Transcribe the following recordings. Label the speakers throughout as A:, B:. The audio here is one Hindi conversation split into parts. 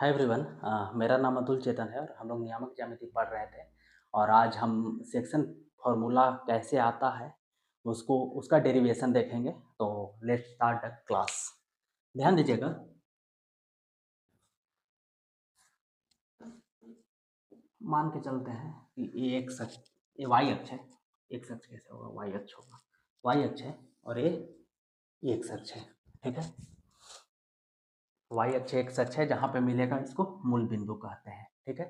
A: Hi everyone. मेरा नाम अतुल चेतन है और हम लोग नियामक ज्यामिति पढ़ रहे थे। और आज हम सेक्शन फार्मूला कैसे आता है उसको उसका डेरिवेशन देखेंगे। तो लेट्स स्टार्ट द क्लास। ध्यान दीजिएगा। मान के चलते हैं कि ये एक अक्ष, ये वाई अक्ष है। एक अक्ष कैसे होगा? वाई अक्ष होगा। वाई अक्ष है और ये एक अक्ष है। ठीक है, वाई अक्ष एक अक्ष है जहाँ पे मिलेगा इसको मूल बिंदु कहते हैं। ठीक है,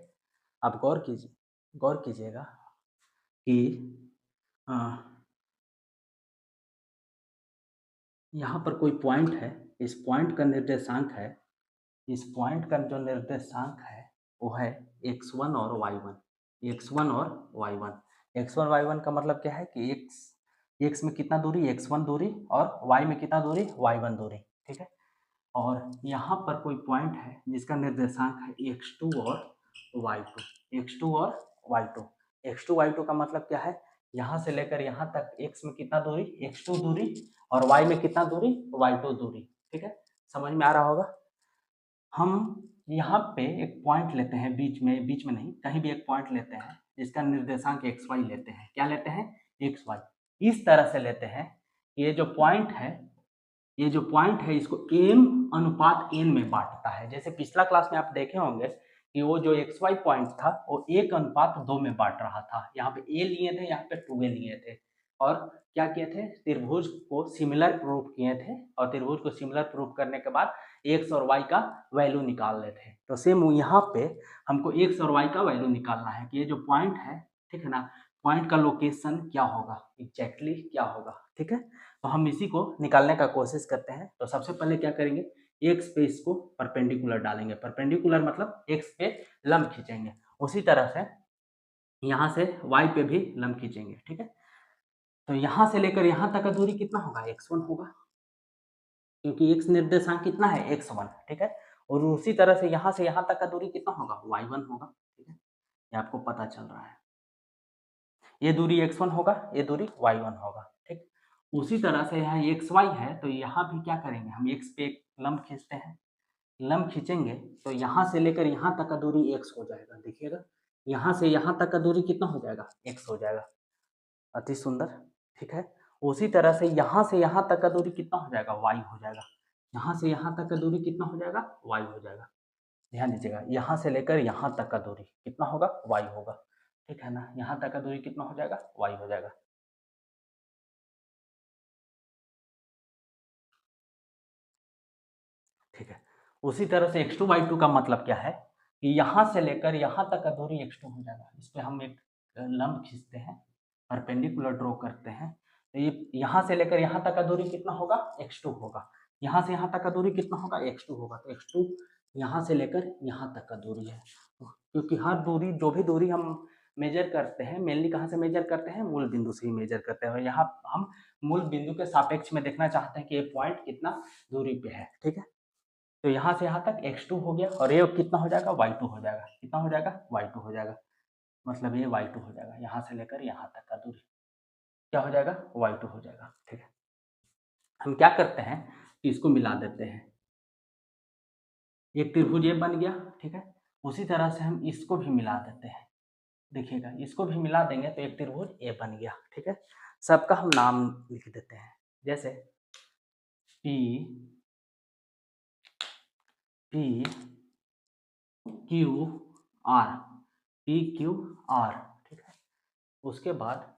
A: अब गौर कीजिएगा कि यहाँ पर कोई पॉइंट है। इस पॉइंट का निर्देशांक है, इस पॉइंट का जो निर्देशांक है वो है x1 और y1। x1 और y1, x1 y1 का मतलब क्या है कि x में कितना दूरी, x1 दूरी, और y में कितना दूरी, y1 दूरी। ठीक है, और यहाँ पर कोई पॉइंट है जिसका निर्देशांक है x2 और y2। x2 और y2, x2 y2 का मतलब क्या है? यहाँ से लेकर यहाँ तक x में कितना दूरी, x2 दूरी, और y में कितना दूरी, y2 दूरी। ठीक है, समझ में आ रहा होगा। हम यहाँ पे एक पॉइंट लेते हैं, बीच में नहीं, कहीं भी एक पॉइंट लेते हैं जिसका निर्देशांक xy लेते हैं। क्या लेते हैं? xy। इस तरह से लेते हैं, ये जो पॉइंट है इसको m अनुपात n में बांटता है। जैसे पिछला क्लास में आप देखे होंगे कि वो जो xy पॉइंट था वो 1:2 में बांट रहा था। यहाँ पे a लिए थे, यहाँ पे 2a लिए थे, और क्या किए थे? त्रिभुज को सिमिलर प्रूफ किए थे, और त्रिभुज को सिमिलर प्रूफ करने के बाद x और y का वैल्यू निकाल रहे थे। तो सेम यहाँ पे हमको x और y का वैल्यू निकालना है कि ये जो पॉइंट है, ठीक है ना, पॉइंट का लोकेशन क्या होगा, एग्जैक्टली क्या होगा। ठीक है, तो हम इसी को निकालने का कोशिश करते हैं। तो सबसे पहले क्या करेंगे, एक्स पे इसको परपेंडिकुलर डालेंगे। परपेंडिकुलर मतलब एक्स पे लंब खींचेंगे। उसी तरह से यहाँ से वाई पे भी लंब खींचेंगे। ठीक है, तो यहाँ से लेकर यहाँ तक का दूरी कितना होगा? x1 होगा, क्योंकि x निर्देशांक कितना है? x1। ठीक है, और उसी तरह से यहाँ तक का दूरी कितना होगा? y1 होगा। ठीक है, ये आपको पता चल रहा है। ये दूरी x1 होगा, ये दूरी y1 होगा। ठीक, उसी तरह से यहाँ xy है, तो यहाँ भी क्या करेंगे, हम x पे एक लंब खींचते हैं। लंब खींचेंगे तो यहाँ से लेकर यहाँ तक का दूरी x हो जाएगा। देखिएगा, यहाँ से यहाँ तक का दूरी कितना हो जाएगा? x हो जाएगा। अति सुंदर। ठीक है, उसी तरह से यहाँ तक का दूरी कितना हो जाएगा? y हो जाएगा। यहाँ से यहाँ तक का दूरी कितना हो जाएगा? y हो जाएगा। ध्यान दीजिएगा, यहाँ से लेकर यहाँ तक का दूरी कितना होगा? y होगा। ठीक है ना, यहाँ तक का दूरी कितना हो जाएगा? y हो जाएगा। ठीक है, उसी तरह से x2 y2 का मतलब क्या है कि यहाँ से लेकर यहाँ तक का दूरी x2 हो जाएगा। इस पर हम एक लंब खींचते हैं, परपेंडिकुलर ड्रॉ करते हैं, तो ये यहाँ से लेकर यहाँ तक का दूरी कितना होगा? x2 होगा। यहाँ से यहाँ तक का दूरी कितना होगा? x2 होगा। तो x2 यहाँ से लेकर यहाँ तक का दूरी है, क्योंकि हर दूरी, जो भी दूरी हम मेजर करते हैं, मेनली कहाँ से मेजर करते हैं? मूल बिंदु से ही मेजर करते हैं। और यहाँ हम मूल बिंदु के सापेक्ष में देखना चाहते हैं कि ये पॉइंट कितना दूरी पे है। ठीक है, तो यहाँ से यहाँ तक x2 हो गया, और ये कितना हो जाएगा? y2 हो जाएगा। कितना हो जाएगा? y2 हो जाएगा। मतलब ये y2 हो जाएगा। यहाँ से लेकर यहाँ तक का दूरी क्या हो जाएगा? y2 हो जाएगा। ठीक है, हम क्या करते हैं कि इसको मिला देते हैं, एक त्रिभुज ये बन गया। ठीक है, उसी तरह से हम इसको भी मिला देते हैं। देखिएगा, इसको भी मिला देंगे तो एक त्रिभुज ए बन गया। ठीक है, सबका हम नाम लिख देते हैं, जैसे P Q R, PQR। ठीक है, उसके बाद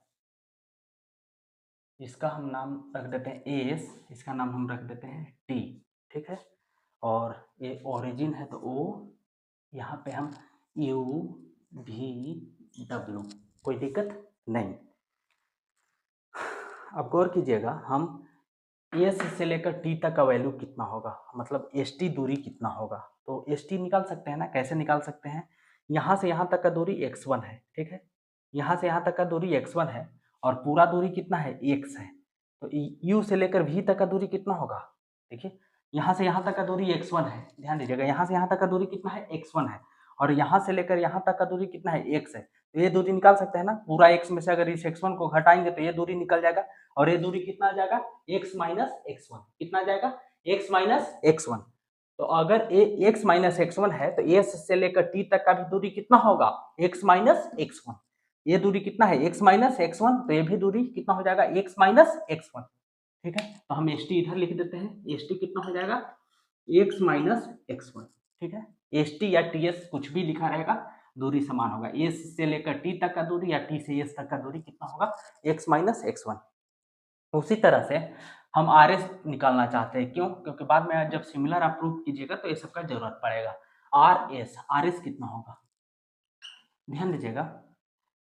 A: इसका हम नाम रख देते हैं एस, इसका नाम हम रख देते हैं टी। ठीक है, और ये ओरिजिन है तो ओ, यहाँ पे हम यू भी डब्ल्यू, कोई दिक्कत नहीं। अब गौर कीजिएगा, हम एस से लेकर टी तक का वैल्यू कितना होगा, मतलब एस टी दूरी कितना होगा। तो एस टी निकाल सकते हैं ना। कैसे निकाल सकते हैं? यहाँ से यहाँ तक का दूरी x1 है। ठीक है, यहाँ से यहाँ तक का दूरी x1 है, और पूरा दूरी कितना है? x है। तो u से लेकर v तक का दूरी कितना होगा? देखिए, यहाँ से यहाँ तक का दूरी x1 है। ध्यान दीजिएगा, यहाँ से यहाँ तक का दूरी कितना है? x1 है, और यहाँ से लेकर यहाँ तक का दूरी कितना है? x है। तो ये दूरी निकाल सकते हैं ना। पूरा x में से अगर इस x1 को घटाएंगे तो ये दूरी निकल जाएगा, और ये दूरी कितना आ जाएगा? x minus x1। कितना आ जाएगा? x minus x1। तो अगर x माइनस x1 है तो a से लेकर t तक का भी दूरी कितना होगा, x माइनस x1। ये दूरी कितना है, x माइनस x1, तो ये भी दूरी कितना हो जाएगा, x माइनस x1। ठीक है, तो हम st इधर लिख देते हैं, st कितना हो जाएगा, x माइनस x1। ठीक है, st या ts कुछ भी लिखा रहेगा, दूरी समान होगा। s से लेकर t तक का दूरी या t से s तक का दूरी कितना होगा, x माइनस x1। उसी तरह से हम आर एस निकालना चाहते हैं, क्यों, क्योंकि बाद में जब सिमिलर आप प्रूफ कीजिएगा तो ये सब का जरूरत पड़ेगा। आर एस कितना होगा, ध्यान दीजिएगा,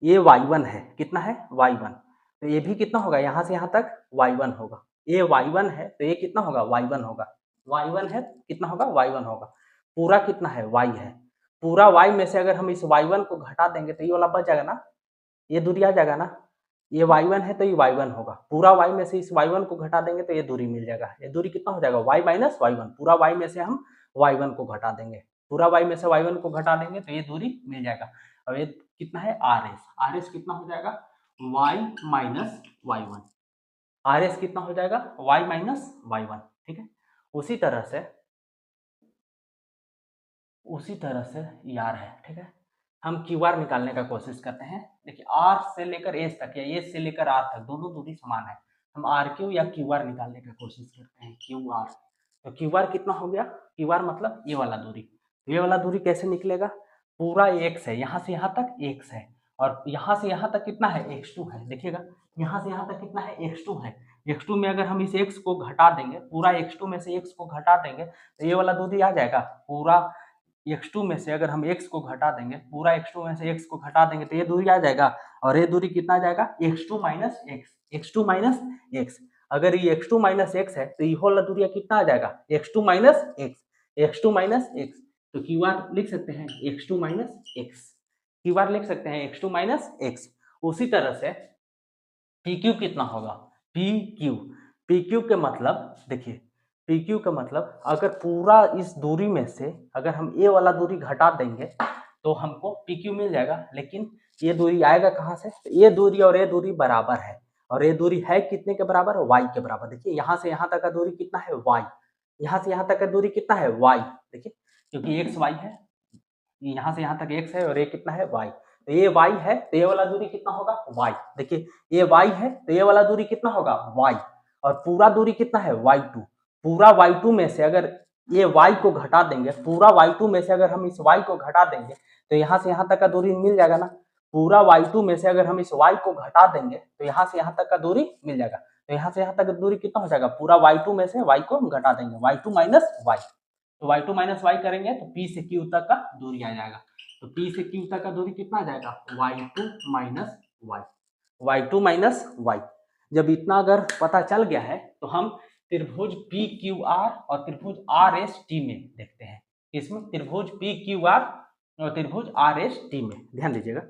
A: ये y1 है, कितना है y1, तो ये भी कितना होगा, यहाँ से यहाँ तक y1 होगा। ये y1 है तो ये कितना होगा, y1 होगा। y1 है कितना होगा, y1 होगा। पूरा कितना है, y है। पूरा y में से अगर हम इस y1 को घटा देंगे तो ये वाला बच जाएगा ना, ये दूरी आ जाएगा ना। ये y1 है तो ये y1 होगा। पूरा y में से इस y1 को घटा देंगे तो ये दूरी मिल जाएगा। ये दूरी कितना हो जाएगा, y माइनस y1। पूरा y में से हम y1 को घटा देंगे, पूरा y में से y1 को घटा देंगे तो ये दूरी मिल जाएगा। अब ये कितना है, आर एस कितना हो जाएगा, y minus y1। Are S कितना हो जाएगा, y माइनस y1। ठीक है, उसी तरह से यार है। ठीक है, हम क्यू आर निकालने का कोशिश करते हैं। देखिए, आर से लेकर एस तक या एस से लेकर आर तक दोनों दूरी समान है। हम आर क्यू या क्यू आर निकालने का कोशिश करते हैं, क्यू आर। तो क्यू आर कितना हो गया, क्यू आर मतलब ये वाला दूरी। ये वाला दूरी कैसे निकलेगा, पूरा एक्स है, यहाँ से यहाँ तक एक्स है, और यहाँ से यहाँ तक कितना है, x2 है। देखिएगा, यहाँ से यहाँ तक कितना है, x2 है। x2 में अगर हम इस x को घटा देंगे, पूरा x2 में से x को घटा देंगे तो ये वाला दूरी आ जाएगा। पूरा x2 में से अगर हम x को घटा देंगे, पूरा x2 में से x को घटा देंगे तो ये दूरी आ जाएगा। और ये दूरी कितना आ जाएगा, x2 minus x, x2 minus x। अगर ये x2 माइनस x है तो ये वाला दूरी कितना आ जाएगा, x2 minus x, x2 minus x। तो क्यू आर लिख सकते हैं x2 minus x, Q R लिख सकते हैं x2 माइनस x। उसी तरह से PQ कितना होगा, PQ, PQ के मतलब देखिए, PQ का मतलब अगर पूरा इस दूरी में से अगर हम ये वाला दूरी घटा देंगे तो हमको PQ मिल जाएगा। लेकिन ये दूरी आएगा कहाँ से, ये दूरी और ये दूरी बराबर है, और ये दूरी है कितने के बराबर, y के बराबर। देखिए, यहाँ से यहाँ तक का दूरी कितना है, y, यहाँ से यहाँ तक का दूरी कितना है, y। देखिए, क्योंकि x y है, यहाँ से यहाँ तक x है और ये कितना है, y। तो ये y है तो ये वाला दूरी कितना होगा, y। देखिए, ये y है तो ये वाला दूरी कितना होगा, y। और पूरा दूरी कितना है, y2। पूरा y2 में से अगर ये y को घटा देंगे, पूरा y2 में से अगर हम इस y को घटा देंगे तो यहाँ से यहाँ तक का दूरी मिल जाएगा ना। पूरा y2 में से अगर हम इस y को घटा देंगे तो यहाँ से यहाँ तक का दूरी मिल जाएगा। तो यहाँ से यहाँ तक दूरी कितना हो जाएगा, पूरा y2 में से y को हम घटा देंगे, y2 माइनस y। तो y2 माइनस y करेंगे तो P से Q तक का दूरी आ जाएगा। तो P से Q तक का दूरी कितना आ जाएगा, y2 minus y, y2 minus y। जब इतना अगर पता चल गया है तो हम त्रिभुज PQR और त्रिभुज RST में देखते हैं। इसमें त्रिभुज PQR और त्रिभुज RST में ध्यान दीजिएगा,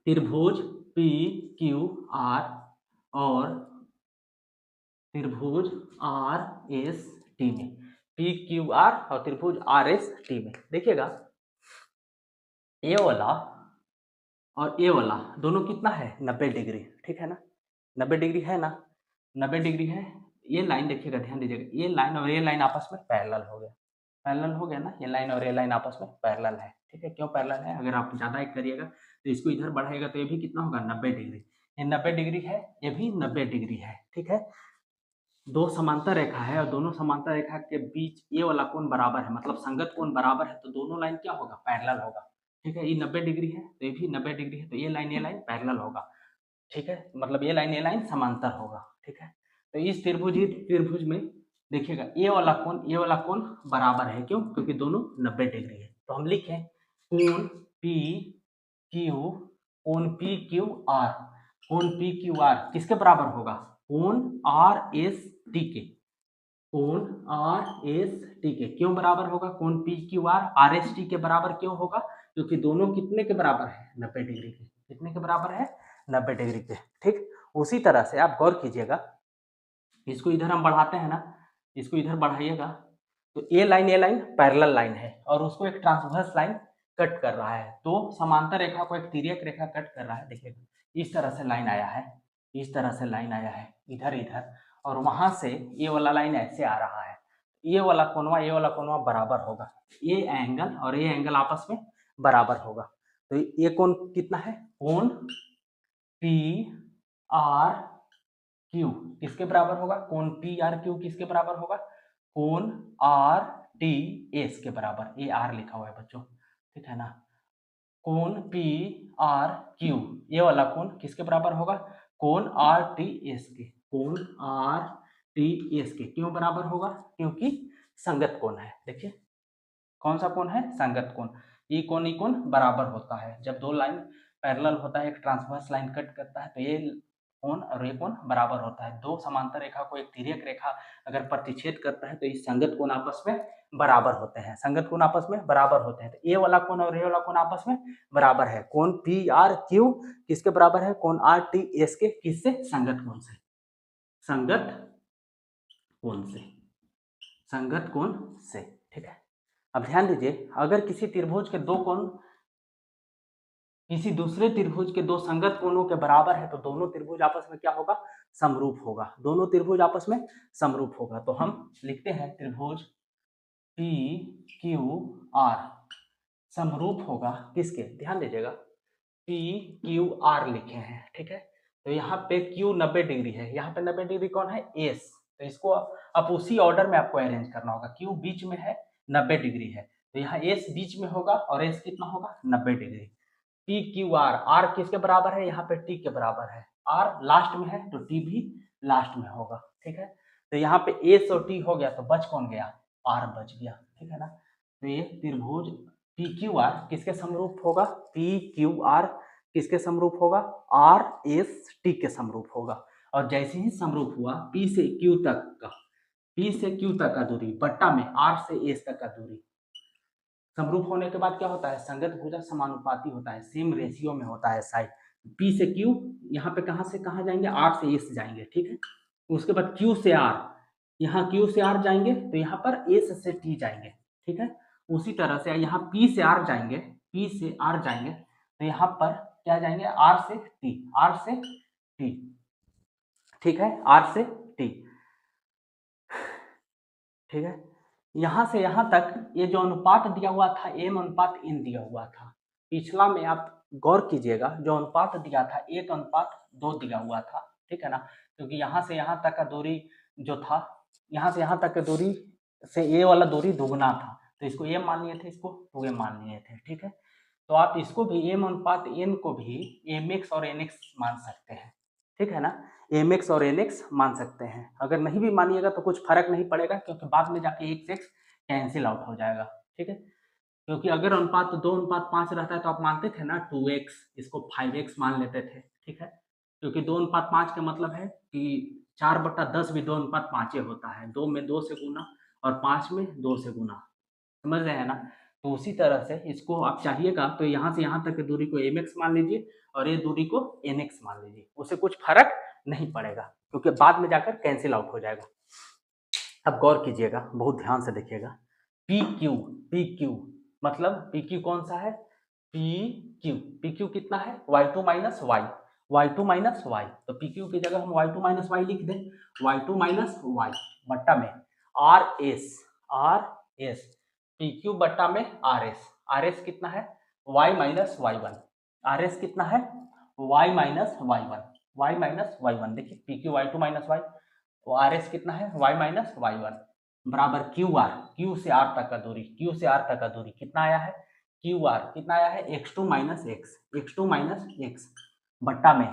A: त्रिभुज PQR और त्रिभुज RST में, PQR और त्रिभुज RST में देखिएगा, ये वाला और ये वाला दोनों कितना है, 90 डिग्री। ठीक है ना, 90 डिग्री है ना, 90 डिग्री है। ये लाइन देखिएगा, ध्यान दीजिएगा, ये लाइन और ये लाइन आपस में पैरेलल हो गया, पैरेलल हो गया ना, ये लाइन और ये लाइन आपस में पैरेलल है। ठीक है, क्यों पैरेलल है, अगर आप ज़्यादा एक करिएगा तो इसको इधर बढ़ाएगा तो ये भी कितना होगा, 90 डिग्री। ये 90 डिग्री है, ये भी 90 डिग्री है। ठीक है, दो समांतर रेखा है और दोनों समांतर रेखा के बीच ये वाला कोण बराबर है, मतलब संगत कोण बराबर है, तो दोनों लाइन क्या होगा, पैरेलल होगा। ठीक है, ये 90 डिग्री है तो ये भी 90 डिग्री है, तो ये लाइन पैरेलल होगा। ठीक है, मतलब ये लाइन समांतर होगा। ठीक है, तो इस त्रिभुज में देखिएगा, ये वाला कोण बराबर है, क्यों, क्योंकि दोनों 90 डिग्री है। तो हम लिखें कोण PQR, कोण PQR किसके बराबर होगा, कोण RST के, कोण RST के। क्यों बराबर होगा, कोण PQR RST के बराबर क्यों होगा, क्योंकि दोनों कितने के बराबर है, 90 डिग्री के। कितने के बराबर है, 90 डिग्री के। ठीक, उसी तरह से आप गौर कीजिएगा, इसको इधर हम बढ़ाते हैं ना, इसको इधर बढ़ाइएगा तो ये लाइन पैरेलल लाइन है और उसको एक ट्रांसवर्स लाइन कट कर रहा है। तो समांतर रेखा को एक तिर्यक रेखा कट कर रहा है। देखिएगा, इस तरह से लाइन आया है, इस तरह से लाइन आया है, इधर इधर, और वहां से ये वाला लाइन ऐसे आ रहा है। ये वाला कोणवा बराबर होगा, ये एंगल और ये एंगल आपस में बराबर होगा। तो ये कोण कितना है, कोण पी आर क्यू किसके बराबर होगा, कोण पी आर क्यू किसके बराबर होगा, कोण आर टी एस के बराबर। ये आर लिखा हुआ है बच्चों, ठीक है ना। कोण पी आर क्यू ये वाला कोण किसके बराबर होगा, कोण आर टी एस के, कोण आर टी एस के क्यों बराबर होगा, क्योंकि संगत कोण है। देखिए कौन सा कोण है, संगत कोण। ई कोण बराबर होता है। जब दो लाइन पैरेलल होता है, एक ट्रांसवर्स लाइन कट करता है, तो ये कोण और ये कोण बराबर होता है। दो समांतर रेखा को एक तिर्यक रेखा अगर प्रतिच्छेद करता है तो इस संगत कोण आपस में बराबर होते हैं, संगत कोण आपस में बराबर होते हैं। तो ये वाला कोण और ये वाला कोण आपस में बराबर है। कोण पी आर क्यू किसके बराबर है, कोण आर टी एस के, किससे, संगत कोण से, संगत कोण से, संगत कोण से, ठीक है। अब ध्यान दीजिए, अगर किसी त्रिभुज के दो कोण किसी दूसरे त्रिभुज के दो संगत कोणों के बराबर है तो दोनों त्रिभुज आपस में क्या होगा, समरूप होगा। दोनों त्रिभुज आपस में समरूप होगा। तो हम लिखते हैं त्रिभुज पी क्यू आर समरूप होगा किसके, ध्यान दीजिएगा, पी क्यू आर लिखे हैं, ठीक है। तो यहाँ पे क्यू 90 डिग्री है, यहाँ पे 90 डिग्री कौन है, एस। तो इसको आप उसी ऑर्डर में आपको अरेंज करना होगा। क्यू बीच में है, 90 डिग्री है, तो यहाँ एस बीच में होगा और एस कितना होगा, 90 डिग्री। पी क्यू आर, आर किसके बराबर है, यहाँ पे टी के बराबर है। आर लास्ट में है तो टी भी लास्ट में होगा, ठीक है। तो यहाँ पे एस और टी हो गया तो बच कौन गया, आर बच गया, ठीक है ना। तो ये त्रिभुज पी क्यू आर किसके समरूप होगा, पी क्यू आर किसके समरूप होगा, आर एस टी के समरूप होगा। और जैसे ही समरूप हुआ, पी से क्यू तक का, पी से क्यू तक का दूरी बट्टा में आर से एस तक का दूरी, समरूप होने के बाद क्या होता है, संगत भुजा समानुपाती होता है, सेम रेशियो में होता है साइड। पी से क्यू यहाँ पे कहाँ से कहाँ जाएंगे, आर से एस जाएंगे, ठीक है। उसके बाद क्यू से आर, यहाँ क्यू से आर जाएंगे तो यहाँ पर एस से टी जाएंगे, ठीक है। उसी तरह से यहाँ पी से आर जाएंगे, पी से आर जाएंगे तो यहाँ पर क्या जाएंगे, आर से टी, आर से टी, ठीक है, आर से टी, ठीक है। यहां से यहां तक ये जो अनुपात दिया हुआ था, एम अनुपात एन दिया हुआ था। पिछला में आप गौर कीजिएगा, जो अनुपात दिया था 1:2 दिया हुआ था, ठीक है ना। क्योंकि यहां से यहां तक का दूरी जो था, यहां से यहां तक की दूरी से ये वाला दूरी दुगना था, तो इसको एम मान लिए थे, इसको 2m मान लिए थे, ठीक है। तो आप इसको भी एम अनुपात एन को भी एम एक्स और एन एक्स मान सकते हैं, ठीक है ना। एम एक्स और एन एक्स मान सकते हैं। अगर नहीं भी मानिएगा तो कुछ फर्क नहीं पड़ेगा, क्योंकि बाद में जाके एक्स एक्स कैंसिल आउट हो जाएगा, ठीक है। क्योंकि अगर अनुपात 2:5 रहता है तो आप मानते थे ना 2x, इसको 5x मान लेते थे, ठीक है। क्योंकि 2:5 का मतलब है कि 4/10 भी 2:5 होता है, 2 में 2 से गुना और 5 में 2 से गुना, समझ रहे हैं ना। तो उसी तरह से इसको आप चाहिएगा तो यहाँ से यहाँ तक की दूरी को एम एक्स मान लीजिए और ये दूरी को एन एक्स मान लीजिए, उससे कुछ फर्क नहीं पड़ेगा, क्योंकि बाद में जाकर कैंसिल आउट हो जाएगा। अब गौर कीजिएगा, बहुत ध्यान से देखिएगा, पी क्यू मतलब पी क्यू कौन सा है, पी क्यू कितना है, y2 minus y, y2 minus y. तो पी क्यू की जगह हम y2 माइनस वाई लिख दें, y2 माइनस वाई बट्टा में आर एस, पी क्यू बट्टा में आर एस कितना है, y minus y one, R S कितना है, y minus y one, y minus y one. देखिए P Q y2 minus y, तो आर एस कितना है, y माइनस वाई वन बराबर क्यू आर, क्यू से आर तक का दूरी, क्यू से आर तक का दूरी कितना आया है, क्यू आर कितना आया है, x2 माइनस एक्स बट्टा में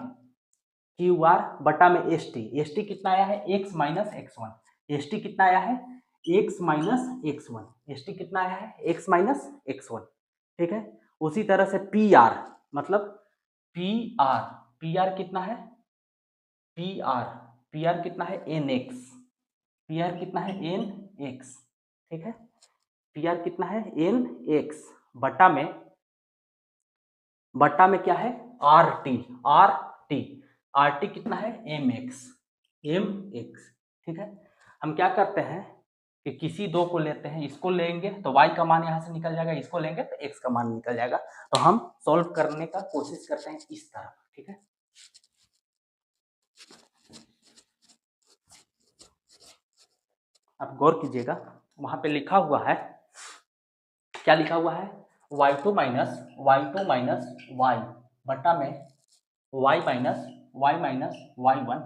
A: क्यू आर बट्टा में एस टी कितना आया है, x minus x one, S T कितना आया है, x minus x one, S T कितना आया है, x माइनस एक्स वन, ठीक है। उसी तरह से पी आर मतलब पी आर कितना है, पी आर कितना है, एन एक्स, पी आर कितना है, एन एक्स, ठीक है। पी आर कितना है, एन एक्स बट्टा में क्या है, आर टी कितना है, एम एक्स, ठीक है। हम क्या करते हैं कि किसी दो को लेते हैं, इसको लेंगे तो y का मान यहाँ से निकल जाएगा, इसको लेंगे तो x का मान निकल जाएगा। तो हम सॉल्व करने का कोशिश करते हैं इस तरह, ठीक है। आप गौर कीजिएगा, वहां पे लिखा हुआ है, क्या लिखा हुआ है, y2 माइनस वाई बटा में y माइनस y1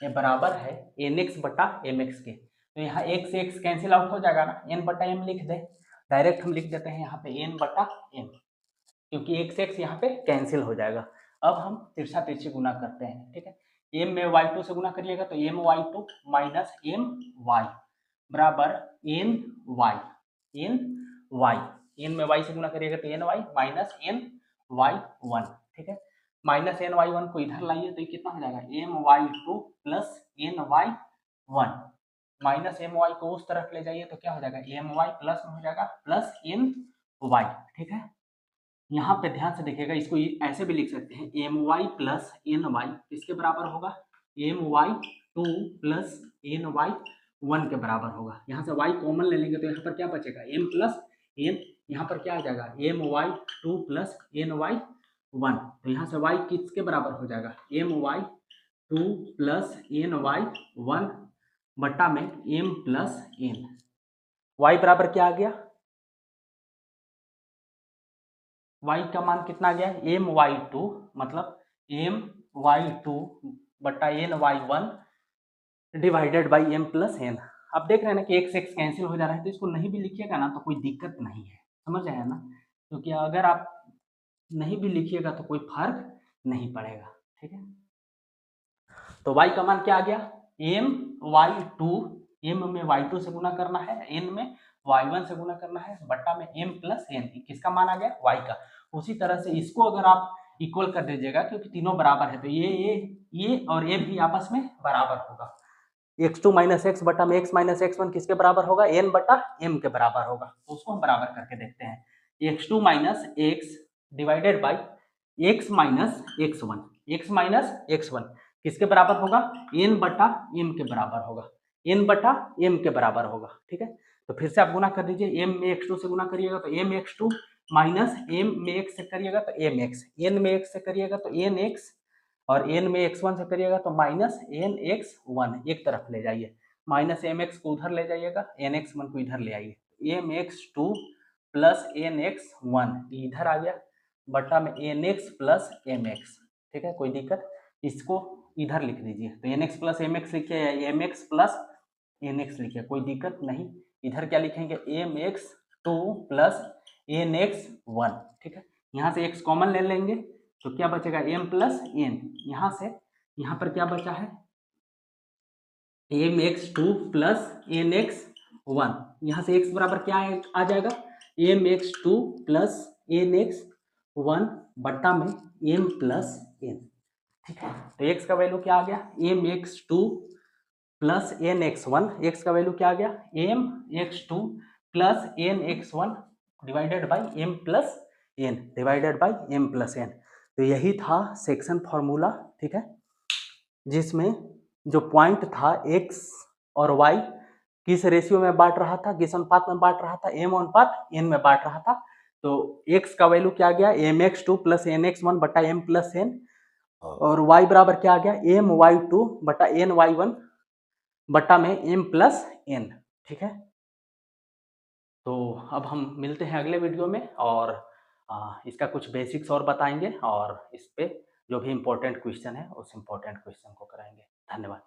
A: ये बराबर है nx बटा mx के। तो यहाँ x से x कैंसिल आउट हो जाएगा ना, n बटा m लिख दे, डायरेक्ट हम लिख देते हैं यहाँ पे n बटा m, क्योंकि x से x यहाँ पे कैंसिल हो जाएगा। अब हम तिरछा तिरछी गुना करते हैं, ठीक है। m में y2 से गुना करिएगा तो my2 माइनस my बराबर n में y से गुना करिएगा तो ny माइनस ny1, ठीक है। माइनस ny1 को इधर लाइए तो ये कितना हो जाएगा, my2 plus ny1, minus my को उस तरफ ले जाइए तो क्या हो जाएगा, my प्लस में हो जाएगा प्लस ny, ठीक है। यहाँ पे ध्यान से देखिएगा, इसको ऐसे भी लिख सकते हैं, my प्लस ny किसके बराबर होगा, my2 प्लस ny1 के बराबर होगा। यहाँ से y कॉमन ले लेंगे तो यहाँ पर क्या बचेगा, m प्लस n, यहाँ पर क्या आ जाएगा, my2 प्लस ny1, तो यहाँ से y किसके बराबर हो जाएगा, my2 प्लस ny1 बटा में m प्लस n, y बराबर क्या आ गया, y का मान कितना आ गया, my2 मतलब my2 बटा ny1 divided by m plus n। अब देख रहे हैं ना कि x x कैंसिल हो जा रहा है, तो इसको नहीं भी लिखिएगा ना तो कोई दिक्कत नहीं है, समझ आया ना, क्योंकि अगर आप नहीं भी लिखिएगा तो कोई फर्क नहीं पड़ेगा, ठीक है। तो y का मान क्या आ गया, my2, m में y2 से गुना करना है, n में y1 से गुना करना है, बट्टा में m प्लस n, किसका मान आ गया, y का। उसी तरह से इसको अगर आप इक्वल कर दीजिएगा क्योंकि तीनों बराबर है, तो ये और ये भी आपस में बराबर होगा, x2 माइनस एक्स बटा में x माइनस x1 किसके बराबर होगा, n बटा m के बराबर होगा। तो उसको हम बराबर करके देखते हैं, x2 minus x divided by x minus x1 किसके बराबर होगा, n बटा m के बराबर होगा, n बटा m के बराबर होगा, ठीक है। तो फिर से आप गुना कर दीजिए, m में x2 से गुना करिएगा तो mx2 माइनस m में x से करिएगा तो mx, n में x से करिएगा तो nx, और n में x1 से करिएगा तो माइनस nx1, एक तरफ ले जाइए, माइनस mx को उधर ले जाइएगा, nx1 को इधर ले आइए, mx2 प्लस nx1 इधर आ गया, बटा में nx प्लस mx, ठीक है, कोई दिक्कत, इसको इधर लिख दीजिए, तो nx प्लस mx लिखिए या mx प्लस nx लिखिए, कोई दिक्कत नहीं। इधर क्या लिखेंगे, mx2 प्लस nx1, ठीक है। यहाँ से x कॉमन ले लेंगे तो क्या बचेगा, m प्लस n, यहाँ से यहाँ पर क्या बचा है, mx2 प्लस nx1, यहाँ से x बराबर क्या आ जाएगा, mx2 प्लस nx1 बट्टा में m प्लस n, ठीक है। तो x का वैल्यू क्या आ गया, mx2 प्लस nx1, x का वैल्यू क्या आ गया, mx2 plus nx1 divided by m plus n, divided by m plus n। तो यही था सेक्शन फॉर्मूला, ठीक है, जिसमें जो पॉइंट था x और y किस रेशियो में बांट रहा था, किस अनुपात में बांट रहा था, m अनुपात n में बांट रहा था। तो x का वैल्यू क्या आ गया, mx2 प्लस nx1 बटा m प्लस n, और y बराबर क्या आ गया, my2 बटा ny1 बटा में m प्लस n, ठीक है। तो अब हम मिलते हैं अगले वीडियो में, और इसका कुछ बेसिक्स और बताएंगे, और इस पे जो भी इम्पोर्टेंट क्वेश्चन है उस इम्पोर्टेंट क्वेश्चन को कराएंगे। धन्यवाद।